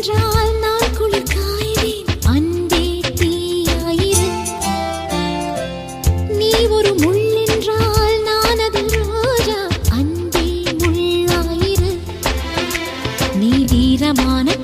என்றால் நான் குளிர் காய்வேன். அன்பே தீயாயிரு. நீ ஒரு முள் என்றால் நான் அதில் ரோஜா. அன்பே முள்ளாயிரு. நீ வீரமான